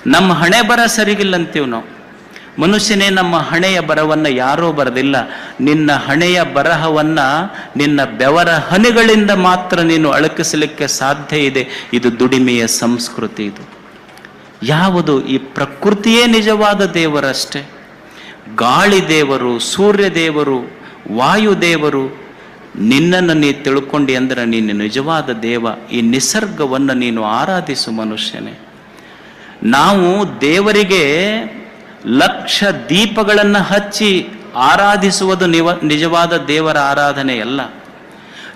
ನಮ್ಮ ಹಣೆ ಬರ ಸರಿಗಿಲ್ಲ ಅಂತೀವಿ ನಾವು. ಮನುಷ್ಯನೇ, ನಮ್ಮ ಹಣೆಯ ಬರವನ್ನು ಯಾರೂ ಬರೆದಿಲ್ಲ. ನಿನ್ನ ಹಣೆಯ ಬರಹವನ್ನ ನಿನ್ನ ಬೆವರ ಹನಿಗಳಿಂದ ಮಾತ್ರ ನೀನು ಅಳಕಿಸಲಿಕ್ಕೆ ಸಾಧ್ಯ ಇದೆ. ಇದು ದುಡಿಮೆಯ ಸಂಸ್ಕೃತಿ. ಇದು ಯಾವುದು? ಈ ಪ್ರಕೃತಿಯೇ ನಿಜವಾದ ದೇವರಷ್ಟೇ. ಗಾಳಿ ದೇವರು, ಸೂರ್ಯ ದೇವರು, ವಾಯುದೇವರು. ನಿನ್ನನ್ನು ನೀ ತಿಳ್ಕೊಂಡಿ ಅಂದ್ರೆ ನೀನು ನಿಜವಾದ ದೇವ. ಈ ನಿಸರ್ಗವನ್ನು ನೀನು ಆರಾಧಿಸು ಮನುಷ್ಯನೇ. ನಾವು ದೇವರಿಗೆ ಲಕ್ಷ ದೀಪಗಳನ್ನು ಹಚ್ಚಿ ಆರಾಧಿಸುವುದು ನಿಜವಾದ ದೇವರ ಆರಾಧನೆಯಲ್ಲ.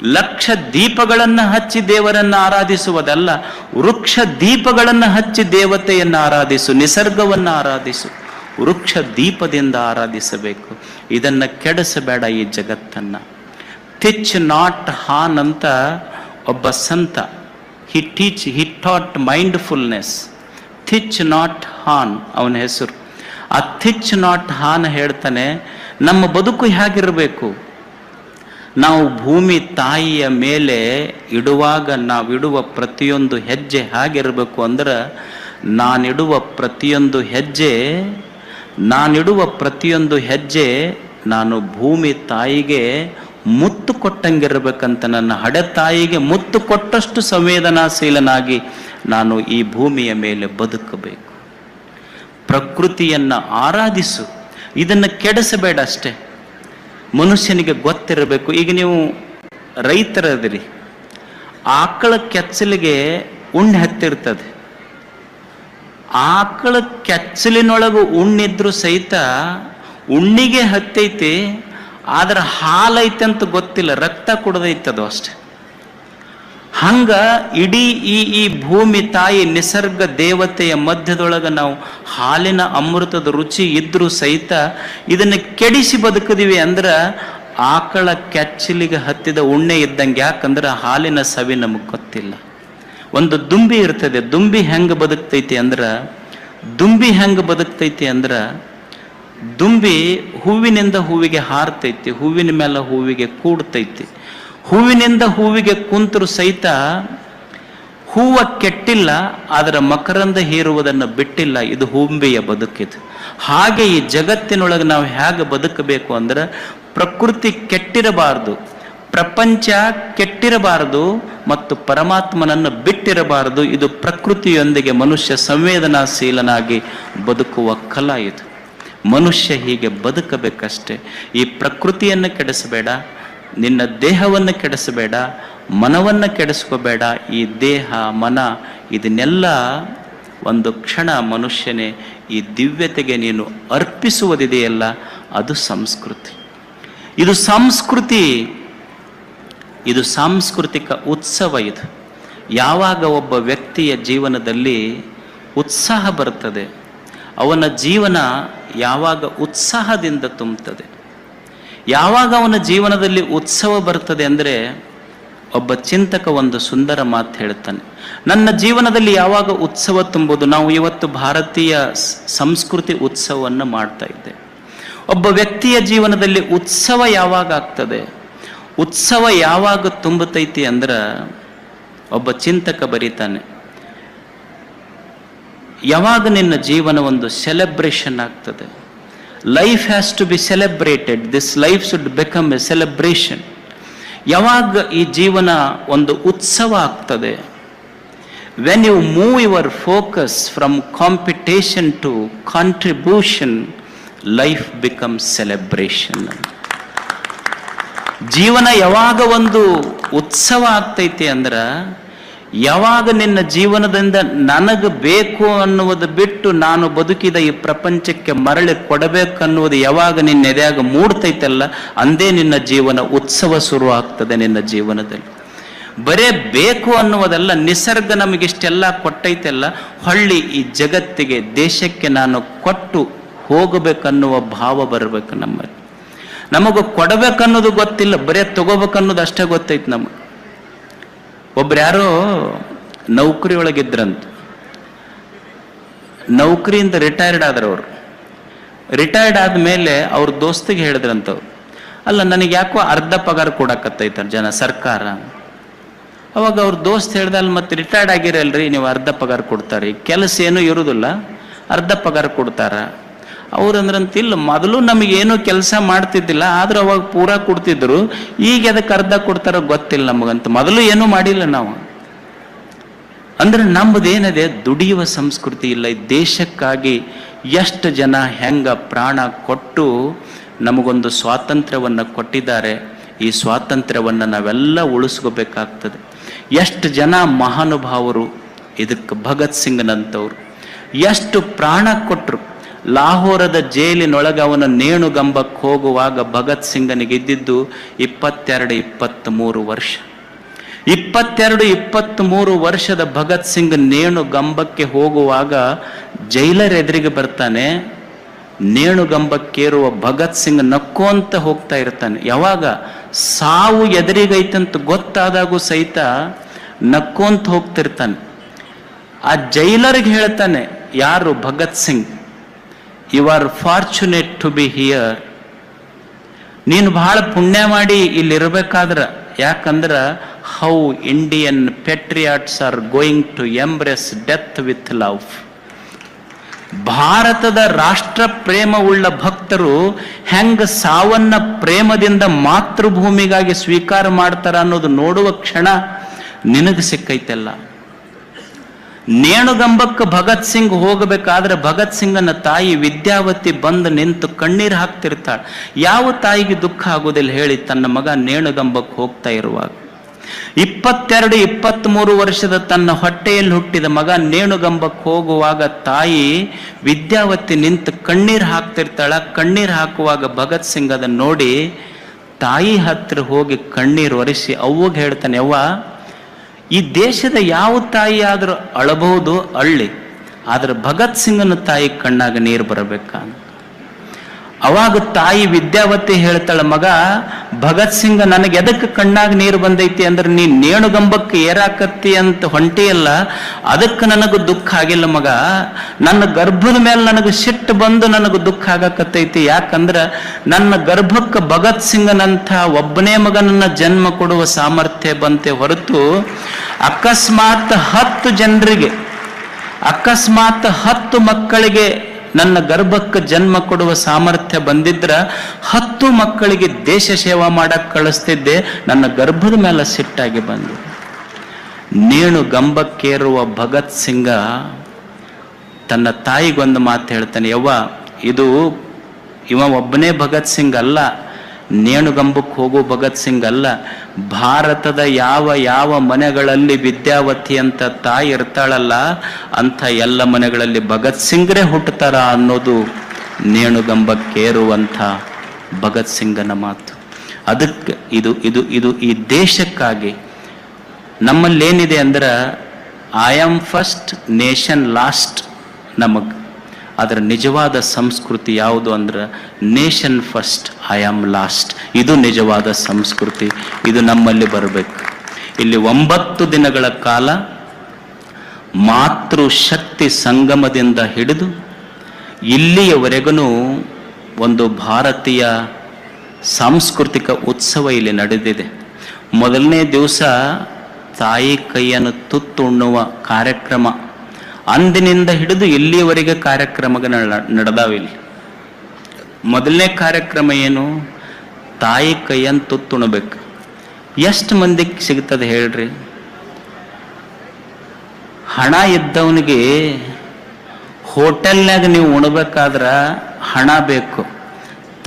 ಲಕ್ಷ ದೀಪಗಳನ್ನು ಹಚ್ಚಿ ದೇವರನ್ನು ಆರಾಧಿಸುವುದಲ್ಲ. ವೃಕ್ಷ ದೀಪಗಳನ್ನು ಹಚ್ಚಿ ದೇವತೆಯನ್ನು ಆರಾಧಿಸು, ನಿಸರ್ಗವನ್ನು ಆರಾಧಿಸು. ವೃಕ್ಷ ದೀಪದಿಂದ ಆರಾಧಿಸಬೇಕು. ಇದನ್ನು ಕೆಡಿಸಬೇಡ ಈ ಜಗತ್ತನ್ನು. ಥಿಚ್ ನಾಟ್ ಹಾನ್ ಅಂತ ಒಬ್ಬ ಸಂತ, he taught mindfulness. Thich Nhat Hanh ಅವನ ಹೆಸರು. ಆ ಥಿಚ್ ನಾಟ್ ಹಾನ್ ಹೇಳ್ತಾನೆ, ನಮ್ಮ ಬದುಕು ಹೇಗಿರಬೇಕು? ನಾವು ಭೂಮಿ ತಾಯಿಯ ಮೇಲೆ ಇಡುವಾಗ ನಾವಿಡುವ ಪ್ರತಿಯೊಂದು ಹೆಜ್ಜೆ ಹೇಗಿರಬೇಕು ಅಂದ್ರೆ, ನಾನಿಡುವ ಪ್ರತಿಯೊಂದು ಹೆಜ್ಜೆ ನಾನು ಭೂಮಿ ತಾಯಿಗೆ ಮುತ್ತು ಕೊಟ್ಟಂಗಿರ್ಬೇಕಂತ. ನನ್ನ ಹಡೆ ತಾಯಿಗೆ ಮುತ್ತು ಕೊಟ್ಟಷ್ಟು ಸಂವೇದನಾಶೀಲನಾಗಿ ನಾನು ಈ ಭೂಮಿಯ ಮೇಲೆ ಬದುಕಬೇಕು. ಪ್ರಕೃತಿಯನ್ನು ಆರಾಧಿಸು, ಇದನ್ನು ಕೆಡಿಸಬೇಡ ಅಷ್ಟೇ. ಮನುಷ್ಯನಿಗೆ ಗೊತ್ತಿರಬೇಕು. ಈಗ ನೀವು ರೈತರದಿರಿ, ಆಕಳ ಕೆಚ್ಚಲಿಗೆ ಉಣ್ಣೆ ಹತ್ತಿರ್ತದೆ. ಆಕಳ ಕೆಚ್ಚಲಿನೊಳಗೆ ಉಣ್ಣಿದ್ರು ಸಹಿತ ಉಣ್ಣಿಗೆ ಹತ್ತೈತಿ, ಆದ್ರೆ ಹಾಲೈತೆ ಅಂತ ಗೊತ್ತಿಲ್ಲ, ರಕ್ತ ಕುಡ್ದೈತದು ಅಷ್ಟೆ. ಹಂಗ ಇಡೀ ಈ ಭೂಮಿ ತಾಯಿ ನಿಸರ್ಗ ದೇವತೆಯ ಮಧ್ಯದೊಳಗೆ ನಾವು ಹಾಲಿನ ಅಮೃತದ ರುಚಿ ಇದ್ರೂ ಸಹಿತ ಇದನ್ನು ಕೆಡಿಸಿ ಬದುಕಿದೀವಿ ಅಂದ್ರೆ ಆಕಳ ಕೆಚ್ಚಲಿಗೆ ಹತ್ತಿದ ಉಣ್ಣೆ ಇದ್ದಂಗೆ. ಯಾಕಂದ್ರೆ ಹಾಲಿನ ಸವಿ ನಮಗೆ ಗೊತ್ತಿಲ್ಲ. ಒಂದು ದುಂಬಿ ಇರ್ತದೆ. ದುಂಬಿ ಹೆಂಗೆ ಬದುಕ್ತೈತಿ ಅಂದ್ರೆ ದುಂಬಿ ಹೂವಿನಿಂದ ಹೂವಿಗೆ ಹಾರ್ತೈತಿ, ಹೂವಿನ ಮೇಲೆ ಹೂವಿಗೆ ಕೂಡ್ತೈತಿ. ಹೂವಿನಿಂದ ಹೂವಿಗೆ ಕುಂತರು ಸಹಿತ ಹೂವ ಕೆಟ್ಟಿಲ್ಲ, ಅದರ ಮಕರಂದ ಹೀರುವುದನ್ನು ಬಿಟ್ಟಿಲ್ಲ. ಇದು ಹೂಂಬಿಯ ಬದುಕಿದು. ಹಾಗೆ ಈ ಜಗತ್ತಿನೊಳಗೆ ನಾವು ಹೇಗೆ ಬದುಕಬೇಕು ಅಂದ್ರೆ, ಪ್ರಕೃತಿ ಕೆಟ್ಟಿರಬಾರದು, ಪ್ರಪಂಚ ಕೆಟ್ಟಿರಬಾರದು, ಮತ್ತು ಪರಮಾತ್ಮನನ್ನು ಬಿಟ್ಟಿರಬಾರದು. ಇದು ಪ್ರಕೃತಿಯೊಂದಿಗೆ ಮನುಷ್ಯ ಸಂವೇದನಾಶೀಲನಾಗಿ ಬದುಕುವ ಕಲಾ. ಇದು ಮನುಷ್ಯ ಹೀಗೆ ಬದುಕಬೇಕಷ್ಟೇ. ಈ ಪ್ರಕೃತಿಯನ್ನು ಕೆಡಿಸಬೇಡ, ನಿನ್ನ ದೇಹವನ್ನು ಕೆಡಿಸಬೇಡ, ಮನವನ್ನು ಕೆಡಿಸ್ಕೋಬೇಡ. ಈ ದೇಹ ಮನ ಇದನ್ನೆಲ್ಲ ಒಂದು ಕ್ಷಣ ಮನುಷ್ಯನೇ ಈ ದಿವ್ಯತೆಗೆ ನೀನು ಅರ್ಪಿಸುವುದಿದೆಯಲ್ಲ, ಅದು ಸಂಸ್ಕೃತಿ. ಇದು ಸಾಂಸ್ಕೃತಿಕ ಉತ್ಸವ. ಇದು ಯಾವಾಗ ಒಬ್ಬ ವ್ಯಕ್ತಿಯ ಜೀವನದಲ್ಲಿ ಉತ್ಸಾಹ ಬರ್ತದೆ, ಅವನ ಜೀವನ ಯಾವಾಗ ಉತ್ಸಾಹದಿಂದ ತುಂಬುತ್ತದೆ, ಯಾವಾಗ ಅವನ ಜೀವನದಲ್ಲಿ ಉತ್ಸವ ಬರ್ತದೆ ಅಂದರೆ, ಒಬ್ಬ ಚಿಂತಕ ಒಂದು ಸುಂದರ ಮಾತು ಹೇಳ್ತಾನೆ, ನನ್ನ ಜೀವನದಲ್ಲಿ ಯಾವಾಗ ಉತ್ಸವ ತುಂಬುವುದು. ನಾವು ಇವತ್ತು ಭಾರತೀಯ ಸಂಸ್ಕೃತಿ ಉತ್ಸವವನ್ನು ಮಾಡ್ತಾ ಇದ್ದೇವೆ. ಒಬ್ಬ ವ್ಯಕ್ತಿಯ ಜೀವನದಲ್ಲಿ ಉತ್ಸವ ಯಾವಾಗ ಆಗ್ತದೆ, ಉತ್ಸವ ಯಾವಾಗ ತುಂಬತೈತಿ ಅಂದ್ರೆ, ಒಬ್ಬ ಚಿಂತಕ ಬರೀತಾನೆ, ಯಾವಾಗ ನಿನ್ನ ಜೀವನ ಒಂದು ಸೆಲೆಬ್ರೇಷನ್ ಆಗ್ತದೆ. Life has to be celebrated, this life should become a celebration. ಯಾವಾಗ ಈ ಜೀವನ ಒಂದು ಉತ್ಸವ ಆಗ್ತದೆ, when you move your focus from competition to contribution, life become celebration. ಜೀವನ ಯಾವಾಗ ಒಂದು ಉತ್ಸವ ಆಗ್ತೈತಿ ಅಂದ್ರೆ, ಯಾವಾಗ ನಿನ್ನ ಜೀವನದಿಂದ ನನಗೆ ಬೇಕು ಅನ್ನುವುದು ಬಿಟ್ಟು ನಾನು ಬದುಕಿದ ಈ ಪ್ರಪಂಚಕ್ಕೆ ಮರಳಿ ಕೊಡಬೇಕನ್ನುವುದು ಯಾವಾಗ ನಿನ್ನ ಎದೆಯಾಗ ಮೂಡ್ತೈತಲ್ಲ, ಅಂದೇ ನಿನ್ನ ಜೀವನ ಉತ್ಸವ ಶುರು ಆಗ್ತದೆ ನಿನ್ನ ಜೀವನದಲ್ಲಿ. ಬರೇ ಬೇಕು ಅನ್ನುವುದಲ್ಲ, ನಿಸರ್ಗ ನಮಗಿಷ್ಟೆಲ್ಲ ಕೊಟ್ಟೈತೆಲ್ಲ, ಹೊಳ್ಳಿ ಈ ಜಗತ್ತಿಗೆ ದೇಶಕ್ಕೆ ನಾನು ಕೊಟ್ಟು ಹೋಗಬೇಕನ್ನುವ ಭಾವ ಬರಬೇಕು ನಮ್ಮಲ್ಲಿ. ನಮಗೂ ಕೊಡಬೇಕನ್ನೋದು ಗೊತ್ತಿಲ್ಲ, ಬರೇ ತಗೋಬೇಕನ್ನೋದು ಅಷ್ಟೇ ಗೊತ್ತೈತೆ ನಮಗೆ. ಒಬ್ರು ಯಾರೋ ನೌಕರಿ ಒಳಗಿದ್ರಂತ, ನೌಕರಿಯಿಂದ ರಿಟೈರ್ಡ್ ಆದ್ರವ್ರು. ರಿಟೈರ್ಡ್ ಆದ್ಮೇಲೆ ಅವ್ರ ದೋಸ್ತಿಗೆ ಹೇಳಿದ್ರಂತವ್ರು, ಅಲ್ಲ ನನಗೆ ಯಾಕೋ ಅರ್ಧ ಪಗಾರ ಕೊಡಕತ್ತೈತ ಜನ ಸರ್ಕಾರ. ಅವಾಗ ಅವ್ರ ದೋಸ್ತ್ ಹೇಳ್ದಲ್ಲ, ಮತ್ತೆ ರಿಟೈರ್ಡ್ ಆಗಿರಲ್ರಿ ನೀವು ಅರ್ಧ ಪಗಾರ ಕೊಡ್ತಾರೆ, ಕೆಲಸ ಏನೂ ಇರುವುದಿಲ್ಲ, ಅರ್ಧ ಪಗಾರ ಕೊಡ್ತಾರ. ಅವ್ರಂದ್ರಂತಿಲ್ಲ, ಮೊದಲು ನಮಗೇನು ಕೆಲಸ ಮಾಡ್ತಿದ್ದಿಲ್ಲ, ಆದ್ರೂ ಅವಾಗ ಪೂರಾ ಕೊಡ್ತಿದ್ರು, ಈಗ ಅದಕ್ಕೆ ಅರ್ಧ ಕೊಡ್ತಾರ ಗೊತ್ತಿಲ್ಲ ನಮಗಂತ. ಮೊದಲು ಏನೂ ಮಾಡಿಲ್ಲ ನಾವು. ಅಂದ್ರೆ ನಮ್ಮದೇನಿದೆ, ದುಡಿಯುವ ಸಂಸ್ಕೃತಿ ಇಲ್ಲ. ಈ ದೇಶಕ್ಕಾಗಿ ಎಷ್ಟು ಜನ ಹೆಂಗ ಪ್ರಾಣ ಕೊಟ್ಟು ನಮಗೊಂದು ಸ್ವಾತಂತ್ರ್ಯವನ್ನು ಕೊಟ್ಟಿದ್ದಾರೆ. ಈ ಸ್ವಾತಂತ್ರ್ಯವನ್ನು ನಾವೆಲ್ಲ ಉಳಿಸ್ಕೋಬೇಕಾಗ್ತದೆ. ಎಷ್ಟು ಜನ ಮಹಾನುಭಾವರು ಇದಕ್ಕೆ, ಭಗತ್ ಸಿಂಗ್ನಂಥವ್ರು ಎಷ್ಟು ಪ್ರಾಣ ಕೊಟ್ಟರು. ಲಾಹೋರದ ಜೈಲಿನೊಳಗೆ ಅವನ ನೇಣುಗಂಬಕ್ಕೆ ಹೋಗುವಾಗ ಭಗತ್ ಸಿಂಗನಿಗೆ ಇದ್ದಿದ್ದು 22-23 ವರ್ಷ. 22-23 ವರ್ಷದ ಭಗತ್ ಸಿಂಗ್ ನೇಣುಗಂಬಕ್ಕೆ ಹೋಗುವಾಗ ಜೈಲರ್ ಎದುರಿಗೆ ಬರ್ತಾನೆ. ನೇಣುಗಂಬಕ್ಕೇರುವ ಭಗತ್ ಸಿಂಗ್ ನಕ್ಕೋಂತ ಹೋಗ್ತಾ ಇರ್ತಾನೆ. ಯಾವಾಗ ಸಾವು ಎದುರಿಗೈತಂತ ಗೊತ್ತಾದಾಗೂ ಸಹಿತ ನಕ್ಕೋಂತ ಹೋಗ್ತಿರ್ತಾನೆ. ಆ ಜೈಲರ್ಗೆ ಹೇಳ್ತಾನೆ, ಯಾರು Bhagat Singh, you are fortunate to be here. ನೀನು ಬಹಳ ಪುಣ್ಯ ಮಾಡಿ ಇಲ್ಲಿರ್ಬೇಕಾದ್ರ. ಯಾಕಂದ್ರ how Indian patriots are going to embrace death with love. ಭಾರತದ ರಾಷ್ಟ್ರ ಪ್ರೇಮ ಉಳ್ಳ ಭಕ್ತರು ಹೆಂಗ ಸಾವನ್ನ ಪ್ರೇಮದಿಂದ ಮಾತೃಭೂಮಿಗಾಗಿ ಸ್ವೀಕಾರ ಮಾಡ್ತಾರ ಅನ್ನೋದು ನೋಡುವ ಕ್ಷಣ ನಿನಗೆ ಸಿಕ್ಕೈತೆಲ್ಲ. ನೇಣುಗಂಬಕ್ಕೆ ಭಗತ್ ಸಿಂಗ್ ಹೋಗಬೇಕಾದ್ರೆ ಭಗತ್ ಸಿಂಗನ ತಾಯಿ ವಿದ್ಯಾವತಿ ಬಂದು ನಿಂತು ಕಣ್ಣೀರು ಹಾಕ್ತಿರ್ತಾಳೆ. ಯಾವ ತಾಯಿಗೆ ದುಃಖ ಆಗೋದಿಲ್ಲ ಹೇಳಿ, ತನ್ನ ಮಗ ನೇಣುಗಂಬಕ್ಕೆ ಹೋಗ್ತಾ ಇರುವಾಗ. 22-23 ವರ್ಷದ ತನ್ನ ಹೊಟ್ಟೆಯಲ್ಲಿ ಹುಟ್ಟಿದ ಮಗ ನೇಣುಗಂಬಕ್ಕೆ ಹೋಗುವಾಗ ತಾಯಿ ವಿದ್ಯಾವತಿ ನಿಂತು ಕಣ್ಣೀರು ಹಾಕ್ತಿರ್ತಾಳ. ಕಣ್ಣೀರು ಹಾಕುವಾಗ ಭಗತ್ ಸಿಂಗ್ ಅದನ್ನು ನೋಡಿ ತಾಯಿ ಹತ್ರ ಹೋಗಿ ಕಣ್ಣೀರು ಒರೆಸಿ ಅವ್ವಗೆ ಹೇಳ್ತಾನೆ, ಅವ್ವ, ಈ ದೇಶದ ಯಾವ ತಾಯಿ ಆದ್ರೂ ಅಳಬಹುದು, ಅಳ್ಳಿ, ಆದ್ರೆ ಭಗತ್ ಸಿಂಗನ ತಾಯಿ ಕಣ್ಣಾಗ ನೀರು ಬರಬೇಕಾ. ಅವಾಗ ತಾಯಿ ವಿದ್ಯಾವತಿ ಹೇಳ್ತಾಳ, ಮಗ ಭಗತ್ ಸಿಂಗ್ ನನಗೆ ಎದಕ್ಕೆ ಕಣ್ಣಾಗ ನೀರು ಬಂದೈತಿ ಅಂದ್ರೆ ನೀ ನೇಣುಗಂಬಕ್ಕೆ ಏರಾಕತ್ತಿ ಅಂತ ಹೊಂಟಿಯಲ್ಲ, ಅದಕ್ಕೆ ನನಗೆ ದುಃಖ ಆಗಿಲ್ಲ ಮಗ. ನನ್ನ ಗರ್ಭದ ಮೇಲೆ ನನಗೆ ಸಿಟ್ಟು ಬಂದು ನನಗೆ ದುಃಖ ಆಗಕತ್ತೈತಿ. ಯಾಕಂದ್ರೆ ನನ್ನ ಗರ್ಭಕ್ಕೆ ಭಗತ್ ಸಿಂಗನಂಥ ಒಬ್ಬನೇ ಮಗನನ್ನ ಜನ್ಮ ಕೊಡುವ ಸಾಮರ್ಥ್ಯ ಬಂತೆ ಹೊರತು ಅಕಸ್ಮಾತ್ 10 ಜನರಿಗೆ, ಅಕಸ್ಮಾತ್ 10 ಮಕ್ಕಳಿಗೆ ನನ್ನ ಗರ್ಭಕ್ಕೆ ಜನ್ಮ ಕೊಡುವ ಸಾಮರ್ಥ್ಯ ಬಂದಿದ್ರ 10 ಮಕ್ಕಳಿಗೆ ದೇಶ ಸೇವಾ ಮಾಡಕ್ ಕಳಿಸ್ತಿದ್ದೆ. ನನ್ನ ಗರ್ಭದ ಮೇಲೆ ಸಿಟ್ಟಾಗಿ ಬಂದು ನೇಣು ಗಂಬಕ್ಕೇರುವ ಭಗತ್ ಸಿಂಗ ತನ್ನ ತಾಯಿಗೊಂದು ಮಾತು ಹೇಳ್ತಾನೆ, ಯವ್ವ, ಇದು ಇವ ಒಬ್ಬನೇ ಭಗತ್ ಸಿಂಗ್ ಅಲ್ಲ, ನೇಣುಗಂಬಕ್ಕೆ ಹೋಗೋ ಭಗತ್ ಸಿಂಗ್ ಅಲ್ಲ. ಭಾರತದ ಯಾವ ಯಾವ ಮನೆಗಳಲ್ಲಿ ವಿದ್ಯಾವತಿ ಅಂತ ತಾಯಿ ಇರ್ತಾಳಲ್ಲ, ಅಂಥ ಎಲ್ಲ ಮನೆಗಳಲ್ಲಿ ಭಗತ್ ಸಿಂಗ್ರೇ ಹುಟ್ಟುತ್ತಾರ ಅನ್ನೋದು ನೇಣುಗಂಬಕ್ಕೇರುವಂಥ ಭಗತ್ ಸಿಂಗನ ಮಾತು. ಅದಕ್ಕೆ ಇದು ಇದು ಇದು ಈ ದೇಶಕ್ಕಾಗಿ ನಮ್ಮಲ್ಲೇನಿದೆ ಅಂದ್ರೆ I am first, nation last ನಮಗೆ. ಅದರ ನಿಜವಾದ ಸಂಸ್ಕೃತಿ ಯಾವುದು ಅಂದ್ರೆ nation first, I am last. ಇದು ನಿಜವಾದ ಸಂಸ್ಕೃತಿ. ಇದು ನಮ್ಮಲ್ಲಿ ಬರಬೇಕು. ಇಲ್ಲಿ 9 ದಿನಗಳ ಕಾಲ ಮಾತೃಶಕ್ತಿ ಸಂಗಮದಿಂದ ಹಿಡಿದು ಇಲ್ಲಿಯವರೆಗೂ ಒಂದು ಭಾರತೀಯ ಸಾಂಸ್ಕೃತಿಕ ಉತ್ಸವ ಇಲ್ಲಿ ನಡೆದಿದೆ. ಮೊದಲನೇ ದಿವಸ ತಾಯಿ ಕೈಯನ್ನು ತುತ್ತುಣ್ಣುವ ಕಾರ್ಯಕ್ರಮ, ಅಂದಿನಿಂದ ಹಿಡಿದು ಇಲ್ಲಿಯವರೆಗೆ ಕಾರ್ಯಕ್ರಮಗಳು ನಡೆದಾವಿಲ್ಲಿ. ಮೊದಲನೇ ಕಾರ್ಯಕ್ರಮ ಏನು? ತಾಯಿ ಕೈಯನ್ನು ತುತ್ತುಣಬೇಕು. ಎಷ್ಟು ಮಂದಿಗೆ ಸಿಗ್ತದೆ ಹೇಳ್ರಿ? ಹಣ ಇದ್ದವನಿಗೆ ಹೋಟೆಲ್ನಾಗ ನೀವು ಉಣಬೇಕಾದ್ರೆ ಹಣ ಬೇಕು,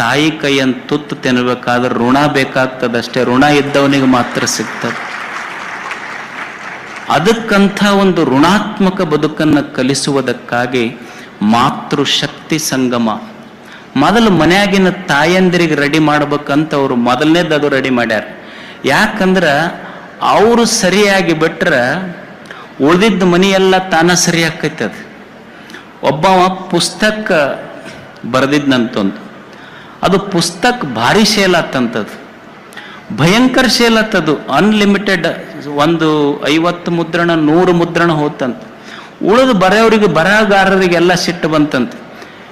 ತಾಯಿ ಕೈಯನ್ನು ತುತ್ತು ತಿನ್ನಬೇಕಾದ್ರೆ ಋಣ ಬೇಕಾಗ್ತದಷ್ಟೇ. ಋಣ ಇದ್ದವನಿಗೆ ಮಾತ್ರ ಸಿಗ್ತದೆ. ಅದಕ್ಕಂಥ ಒಂದು ಋಣಾತ್ಮಕ ಬದುಕನ್ನು ಕಲಿಸುವುದಕ್ಕಾಗಿ ಮಾತೃಶಕ್ತಿ ಸಂಗಮ. ಮೊದಲು ಮನೆಯಾಗಿನ ತಾಯಂದಿರಿಗೆ ರೆಡಿ ಮಾಡ್ಬೇಕಂತ ಅವರು ಮೊದಲನೇದು ಅದು ರೆಡಿ ಮಾಡ್ಯಾರ. ಯಾಕಂದ್ರೆ ಅವರು ಸರಿಯಾಗಿ ಬಿಟ್ರೆ ಉಳಿದಿದ್ದ ಮನೆಯೆಲ್ಲ ತಾನ ಸರಿ ಆಕೈತದ. ಒಬ್ಬವ ಪುಸ್ತಕ ಬರೆದಿದ್ನಂತಂದು, ಅದು ಪುಸ್ತಕ ಭಾರಿ ಸೇಲ್ ಆತಂತದ್ದು, ಭಯಂಕರ ಸೇಲ್ ಆತದು. ಅನ್ಲಿಮಿಟೆಡ್ ಒಂದು 50 ಮುದ್ರಣ 100 ಮುದ್ರಣ ಹೋತಂತ. ಉಳಿದು ಬರೆಯವರಿಗೆ ಬರಹಗಾರರಿಗೆಲ್ಲ ಸಿಟ್ಟು ಬಂತಂತ.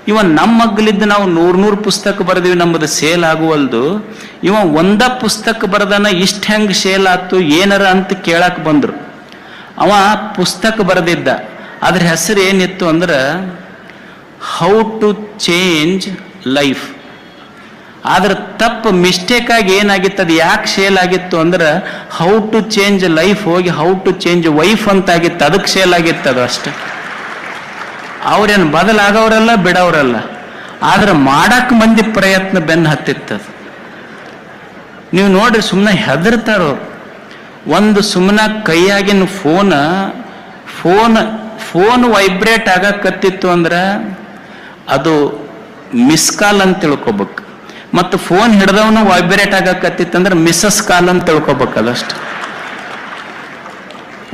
ಇವ ನಮ್ಮ ಮಗ್ಲಿದ್ದು ನಾವು 100 ಪುಸ್ತಕ ಬರೆದಿವಿ, ನಮ್ಮದು ಸೇಲ್ ಆಗುವಲ್ದು. ಇವ ಒಂದ ಪುಸ್ತಕ ಬರೆದಾನ, ಇಷ್ಟ ಹೆಂಗ್ ಸೇಲ್ ಆತು ಏನಾರ ಅಂತ ಕೇಳಕ್ ಬಂದ್ರು. ಅವ ಪುಸ್ತಕ ಬರೆದಿದ್ದ, ಅದ್ರ ಹೆಸರು ಏನಿತ್ತು ಅಂದ್ರೆ ಹೌ ಟು ಚೇಂಜ್ ಲೈಫ್. ಆದ್ರೆ ತಪ್ಪು ಮಿಸ್ಟೇಕ್ ಆಗಿ ಏನಾಗಿತ್ತು, ಅದು ಯಾಕೆ ಸೇಲ್ ಆಗಿತ್ತು ಅಂದ್ರೆ ಹೌ ಟು ಚೇಂಜ್ ಲೈಫ್ ಹೋಗಿ ಹೌ ಟು ಚೇಂಜ್ ವೈಫ್ ಅಂತ ಆಗಿತ್ತು, ಅದಕ್ಕೆ ಸೇಲ್ ಆಗಿತ್ತು ಅದು ಅಷ್ಟೆ. ಅವ್ರೇನು ಬದಲಾಗವ್ರಲ್ಲ ಬಿಡೋರಲ್ಲ, ಆದ್ರೆ ಮಾಡಕ್ ಮಂದಿ ಪ್ರಯತ್ನ ಬೆನ್ನು ಹತ್ತಿತ್ತದು. ನೀವು ನೋಡ್ರಿ ಸುಮ್ಮನೆ ಹೆದರ್ತಾರೋ. ಒಂದು ಸುಮ್ಮನೆ ಕೈಯಾಗಿನ ಫೋನ್ ವೈಬ್ರೇಟ್ ಆಗಕತ್ತಿತ್ತು ಅಂದ್ರೆ ಅದು ಮಿಸ್ ಕಾಲ್ ಅಂತ ತಿಳ್ಕೊಬೇಕು, ಮತ್ತು ಫೋನ್ ಹಿಡ್ದವನು ವೈಬ್ರೇಟ್ ಆಗಕತ್ತಿತ್ತಂದ್ರೆ ಮಿಸ್ಸಸ್ ಕಾಲ್ ಅಂತ ತಿಳ್ಕೊಬೇಕದಷ್ಟು.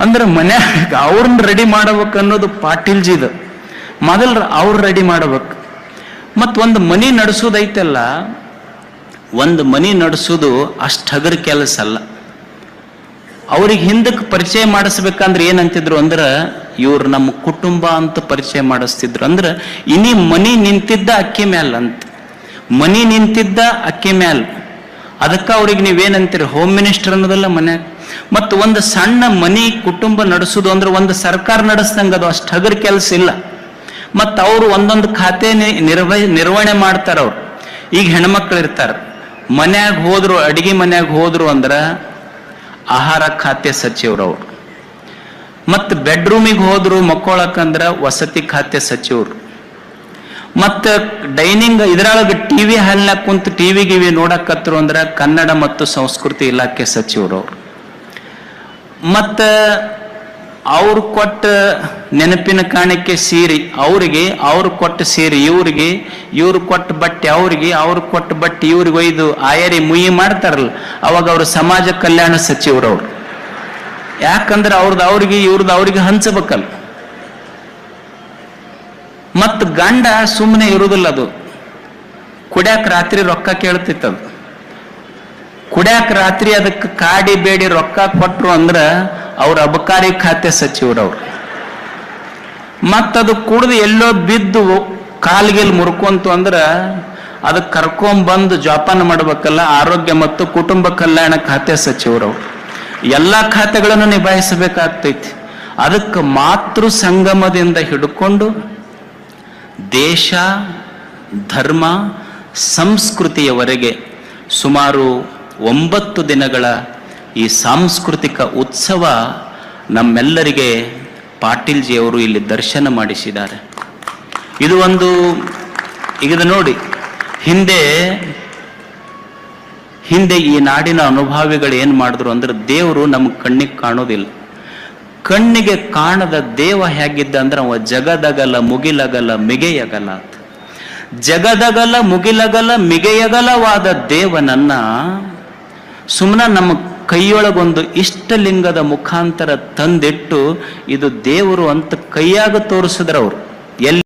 ಅಂದ್ರೆ ಮನ್ಯಾಗ ಅವ್ರನ್ನ ರೆಡಿ ಮಾಡಬೇಕು ಅನ್ನೋದು ಪಾಟೀಲ್ಜಿದು. ಮೊದಲು ಅವ್ರು ರೆಡಿ ಮಾಡಬೇಕು. ಮತ್ತು ಒಂದು ಮನಿ ನಡೆಸೋದೈತಲ್ಲ, ಒಂದು ಮನಿ ನಡೆಸೋದು ಅಷ್ಟು ಹಗರ ಕೆಲಸ ಅಲ್ಲ. ಅವ್ರಿಗೆ ಹಿಂದಕ್ಕೆ ಪರಿಚಯ ಮಾಡಿಸ್ಬೇಕಂದ್ರೆ ಏನಂತಿದ್ರು ಅಂದ್ರೆ ಇವ್ರು ನಮ್ಮ ಕುಟುಂಬ ಅಂತ ಪರಿಚಯ ಮಾಡಿಸ್ತಿದ್ರು. ಅಂದ್ರೆ ಇನಿ ಮನಿ ನಿಂತಿದ್ದ ಅಕ್ಕಿ ಮ್ಯಾಲ ಅಂತ, ಮನಿ ನಿಂತಿದ್ದ ಅಕ್ಕಿ ಮ್ಯಾಲ. ಅದಕ್ಕೆ ಅವ್ರಿಗೆ ನೀವೇನಂತೀರಿ, ಹೋಮ್ ಮಿನಿಸ್ಟರ್ ಅನ್ನೋದಲ್ಲ ಮನ್ಯಾಗ. ಮತ್ತು ಒಂದು ಸಣ್ಣ ಮನಿ ಕುಟುಂಬ ನಡೆಸೋದು ಅಂದ್ರೆ ಒಂದು ಸರ್ಕಾರ ನಡೆಸ್ದಂಗೆ, ಅದು ಅಷ್ಟು ಹಗರ ಕೆಲಸ ಇಲ್ಲ. ಮತ್ತು ಅವರು ಒಂದೊಂದು ಖಾತೆ ನಿರ್ವಹಣೆ ಮಾಡ್ತಾರ. ಅವ್ರು ಈಗ ಹೆಣ್ಮಕ್ಳು ಇರ್ತಾರೆ, ಮನ್ಯಾಗ ಹೋದ್ರು, ಅಡಿಗೆ ಮನ್ಯಾಗ ಹೋದ್ರು ಅಂದ್ರೆ ಆಹಾರ ಖಾತೆ ಸಚಿವರು. ಮತ್ತು ಬೆಡ್ರೂಮಿಗೆ ಹೋದ್ರು ಮಕ್ಕೊಳಕಂದ್ರ ವಸತಿ ಖಾತೆ ಸಚಿವರು. ಮತ್ತು ಡೈನಿಂಗ್ ಇದರೊಳಗೆ ಟಿವಿ ಹಾಲ್ನಾಗ ಕುಂತು ಟಿವಿ ನೋಡಕತ್ರು ಅಂದ್ರೆ ಕನ್ನಡ ಮತ್ತು ಸಂಸ್ಕೃತಿ ಇಲಾಖೆ ಸಚಿವರು. ಮತ್ತು ಅವ್ರು ಕೊಟ್ಟ ನೆನಪಿನ ಕಾಣಿಕೆ ಸೀರೆ ಅವರಿಗೆ, ಅವ್ರು ಕೊಟ್ಟ ಸೀರೆ ಇವ್ರಿಗೆ, ಇವ್ರು ಕೊಟ್ಟ ಬಟ್ಟೆ ಅವ್ರಿಗೆ, ಅವ್ರು ಕೊಟ್ಟ ಬಟ್ಟೆ ಇವ್ರಿಗೆ ಒಯ್ದು ಆಯರಿ ಮುಯಿ ಮಾಡ್ತಾರಲ್ಲ, ಅವಾಗ ಅವರು ಸಮಾಜ ಕಲ್ಯಾಣ ಸಚಿವರವ್ರು. ಯಾಕಂದ್ರೆ ಅವ್ರದ್ದು ಅವ್ರಿಗೆ, ಇವ್ರದ್ದು ಅವ್ರಿಗೆ ಹಂಚಬೇಕಲ್ಲ. ಮತ್ತು ಗಂಡ ಸುಮ್ಮನೆ ಇರುವುದಿಲ್ಲ, ಅದು ಕುಡ್ಯಾಕ ರಾತ್ರಿ ರೊಕ್ಕ ಕೇಳ್ತಿತ್ತದು. ಕುಡ್ಯಾಕ ರಾತ್ರಿ ಅದಕ್ಕೆ ಕಾಡಿ ಬೇಡಿ ರೊಕ್ಕ ಕೊಟ್ರು ಅಂದ್ರೆ ಅವ್ರ ಅಬಕಾರಿ ಖಾತೆ ಸಚಿವರವ್ರು. ಮತ್ತದು ಕುಡ್ದು ಎಲ್ಲೋ ಬಿದ್ದು ಕಾಲ್ಗೆಲ್ ಮುರ್ಕೊಂತು ಅಂದ್ರೆ ಅದಕ್ಕೆ ಕರ್ಕೊಂಬಂದು ಜೋಪಾನ ಮಾಡ್ಬೇಕಲ್ಲ, ಆರೋಗ್ಯ ಮತ್ತು ಕುಟುಂಬ ಕಲ್ಯಾಣ ಖಾತೆ ಸಚಿವರವ್ರು. ಎಲ್ಲ ಖಾತೆಗಳನ್ನು ನಿಭಾಯಿಸಬೇಕಾಗ್ತೈತಿ. ಅದಕ್ಕೆ ಮಾತೃ ಸಂಗಮದಿಂದ ಹಿಡ್ಕೊಂಡು ದೇಶ, ಧರ್ಮ, ಸಂಸ್ಕೃತಿಯವರೆಗೆ ಸುಮಾರು 9 ದಿನಗಳ ಈ ಸಾಂಸ್ಕೃತಿಕ ಉತ್ಸವ ನಮ್ಮೆಲ್ಲರಿಗೆ ಪಾಟೀಲ್ಜಿಯವರು ಇಲ್ಲಿ ದರ್ಶನ ಮಾಡಿಸಿದ್ದಾರೆ. ಇದು ಒಂದು, ಈಗ ನೋಡಿ, ಹಿಂದೆ ಈ ನಾಡಿನ ಅನುಭಾವಿಗಳು ಏನು ಮಾಡಿದ್ರು ಅಂದ್ರೆ, ದೇವರು ನಮ್ಮ ಕಣ್ಣಿಗೆ ಕಾಣೋದಿಲ್ಲ. ಕಣ್ಣಿಗೆ ಕಾಣದ ದೇವ ಹೇಗಿದ್ದ ಅಂದ್ರೆ ಅವ ಜಗದಗಲ ಮುಗಿಲಗಲ ಮಿಗೆಯಗಲ. ಜಗದಗಲ ಮುಗಿಲಗಲ ಮಿಗೆಯಗಲವಾದ ದೇವನನ್ನ ಸುಮ್ಮನೆ ನಮ್ಮ ಕೈಯೊಳಗೊಂದು ಇಷ್ಟಲಿಂಗದ ಮುಖಾಂತರ ತಂದಿಟ್ಟು ಇದು ದೇವರು ಅಂತ ಕೈಯಾಗ ತೋರಿಸಿದ್ರವ್ರು. ಎಲ್ಲಿ